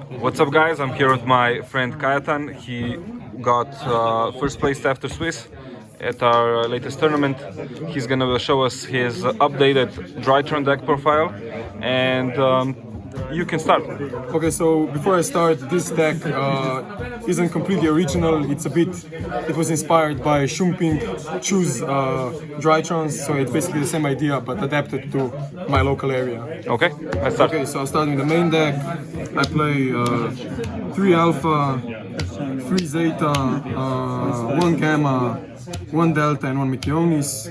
What's up, guys? I'm here with my friend Kajetean. He got first place after Swiss at our latest tournament. He's gonna show us his updated Drytron deck profile, and you can start. Okay, so before I start, this deck isn't completely original. It was inspired by Shumping Chu's Drytrons, so it's basically the same idea but adapted to my local area. Okay, let's start. Okay, so I'll start with the main deck. I play 3 Alpha, 3 Zeta, 1 Gamma, 1 Delta and 1 Meteonis.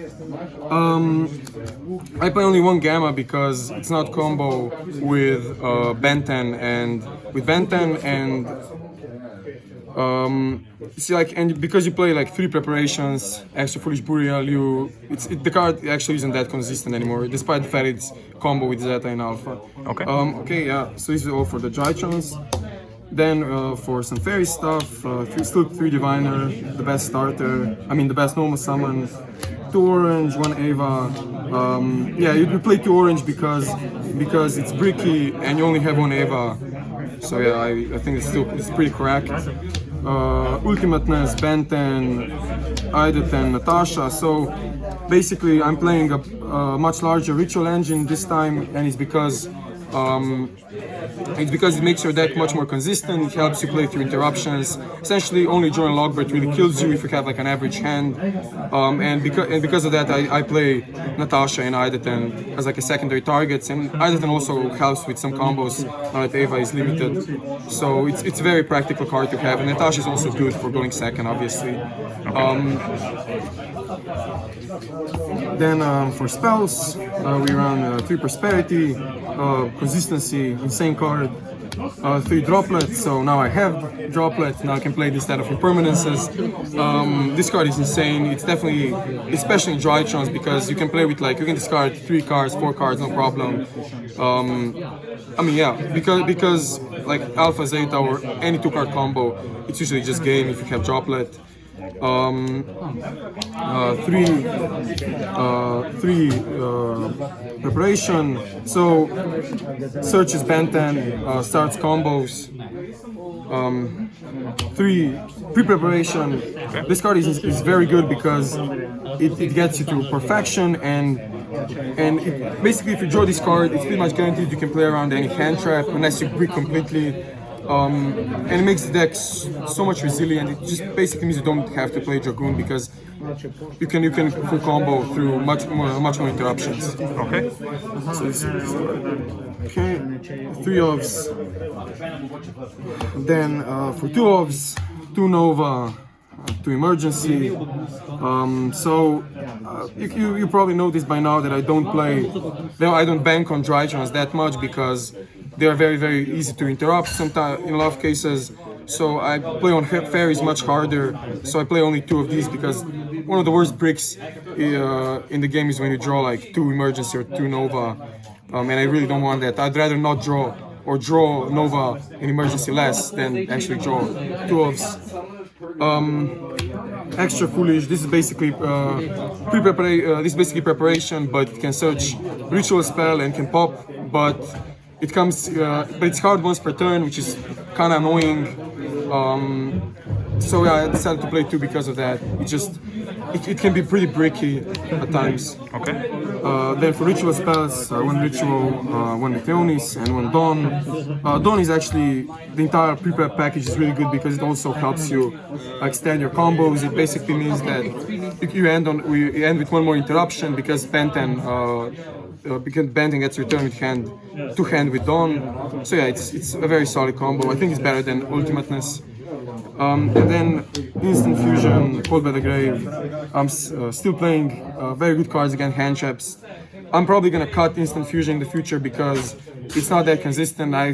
I play only 1 Gamma because it's not combo with Benten and and because you play like 3 preparations, extra Foolish Burial, the card actually isn't that consistent anymore, despite the fact it's combo with Zeta and Alpha. Okay. Okay, yeah. So this is all for the Drytrons. Then for some fairy stuff, still 3 Diviner, the best starter. I mean the best normal summon. 2 orange, 1 Ava. Yeah, you play 2 orange because it's bricky and you only have 1 Ava. So yeah, I think it's pretty correct. Ultimateness, Benten, Kajetean, Natasha. So basically, I'm playing a much larger ritual engine this time, and it's because it makes your deck much more consistent. It helps you play through interruptions. Essentially, only Joran Logbert really kills you if you have like an average hand. And because of that, I play Natasha and Kajetean as like a secondary targets. And Kajetean also helps with some combos now that Ava is limited. So it's a very practical card to have. And Natasha is also good for going second, obviously. Then for spells, we run 3 Prosperity, Consistency, insane card, 3 Droplets, so now I have Droplet, now I can play this instead of Impermanences. This card is insane, it's definitely, especially in Drytrons, because you can play with you can discard 3 cards, 4 cards, no problem. I mean, yeah, because like Alpha, Zeta, or any 2-card combo, it's usually just game if you have Droplet. 3 preparation. So searches Benten, starts combos. 3 pre-preparation. This card is very good because it gets you to perfection, and basically if you draw this card, it's pretty much guaranteed you can play around any hand trap unless you brick completely. And it makes the deck so much resilient. It just basically means you don't have to play Dragoon because you can full combo through much more interruptions. Okay. So this is okay. 3 Ovs. Then for 2 Ovs, 2 Nova, 2 Emergency. You probably noticed by now that I don't bank on Drytrons that much because they are very, very easy to interrupt sometimes in a lot of cases. So I play on fairies much harder. So I play only 2 of these because one of the worst bricks in the game is when you draw like 2 Emergency or 2 Nova. And I really don't want that. I'd rather not draw or draw Nova and Emergency less than actually draw 2 Ofs. Extra Foolish. This is basically preparation, but it can search ritual spell and can pop, but it's hard once per turn, which is kind of annoying. So yeah, I decided to play 2 because of that. It can be pretty bricky at times. Okay. Then for ritual spells, 1 Ritual, 1 Meteonis, and 1 Dawn. Dawn is actually, the entire pre-prep package is really good because it also helps you extend your combos. It basically means that we end with 1 more interruption because Benten gets returned with hand with Dawn. So yeah, it's a very solid combo. I think it's better than Ultimateness. And then Instant Fusion, Cold by the Grave. I'm still playing very good cards against hand traps. I'm probably gonna cut Instant Fusion in the future because it's not that consistent. I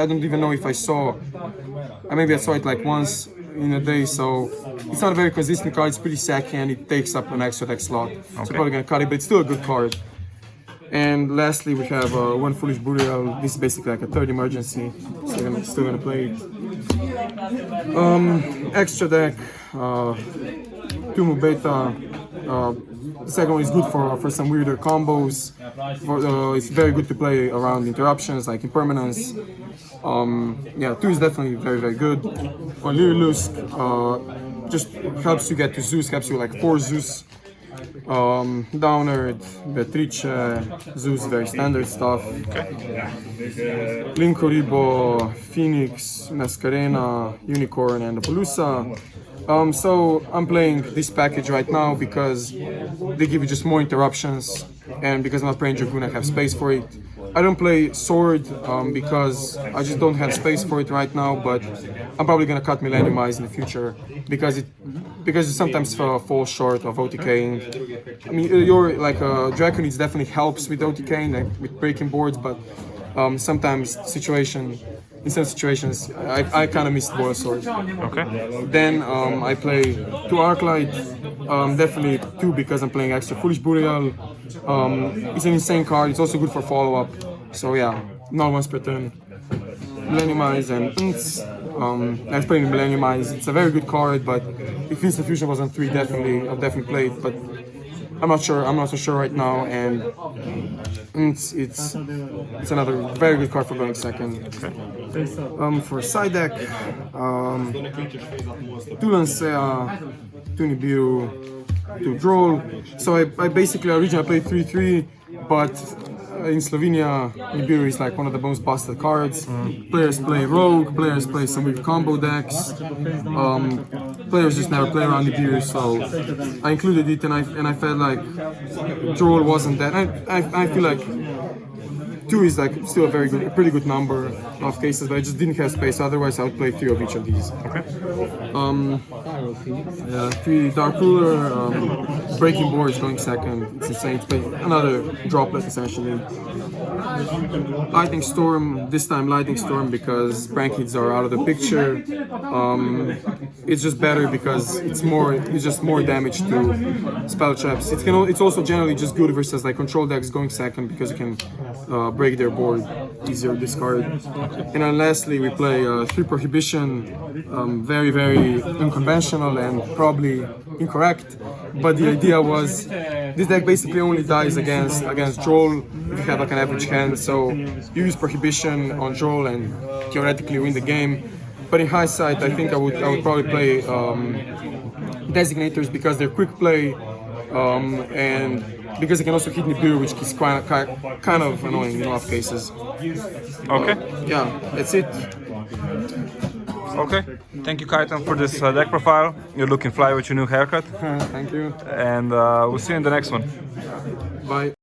don't even know if maybe I saw it like once in a day, so it's not a very consistent card. It's pretty sacky and it takes up an extra deck slot. Okay. So I'm probably gonna cut it, but it's still a good card. And lastly, we have 1 Foolish Burial. This is basically like a 3rd Emergency, so I'm still gonna play it. Extra deck, 2 Mubeta. The second one is good for some weirder combos. It's very good to play around interruptions like Impermanence. Yeah, 2 is definitely very, very good. On Lusk, just helps you get to Zeus, helps you like 4 Zeus. Downerd, Beatrice, Zeus, very standard stuff. Linkoribo, Phoenix, Mascarena, Unicorn, and Appaloosa. So I'm playing this package right now because they give you just more interruptions, and because I'm not playing Dragoon, I have space for it. I don't play Sword because I just don't have space for it right now, but I'm probably gonna cut Millennium Eyes in the future because it sometimes falls short of OTKing. I mean, your like Dragon it definitely helps with OTKing, like with breaking boards, but sometimes in some situations, I kind of missed Boil Sword. Okay. Then I play 2 Arclight, definitely 2 because I'm playing extra Foolish Burial. It's an insane card, it's also good for follow-up. So yeah, not once per turn. Millennium Eyes and I've played Millennium Eyes. It's a very good card, but if Infusion was on 3, I've definitely played, but I'm not so sure right now, and it's another very good card for going second. Okay. For side deck, 2 Lancea, 2 Niburu, 2 Droll. So I basically originally played 3-3, but in Slovenia, Niburu is like one of the most busted cards. Players play Rogue, players play some weird combo decks. Players just never play around Niburu, so I included it, and I felt like Droll wasn't that. I feel like 2 is like still a pretty good number of cases, but I just didn't have space. Otherwise, I would play 3 of each of these. Okay. 3 Dark Ruler, Breaking Boards going second. It's insane. It's another droplet essentially. Lightning Storm, this time Lightning Storm because Brankids are out of the picture. It's just better because it's just more damage to spell traps. It's also generally just good versus like control decks going second because you can break their board easier with this card. And then lastly we play 3 Prohibition, very, very unconventional and probably incorrect, but the idea was this deck basically only dies against Droll if you have like an average hand, so you use Prohibition on Droll and theoretically win the game. But in hindsight, I think I would probably play Designators because they're quick play, and because they can also hit Niburu, which is kind of annoying in a lot of cases. Okay. Yeah, that's it. Okay. Thank you, Kajetean, for this deck profile. You're looking fly with your new haircut. Thank you. And we'll see you in the next one. Bye.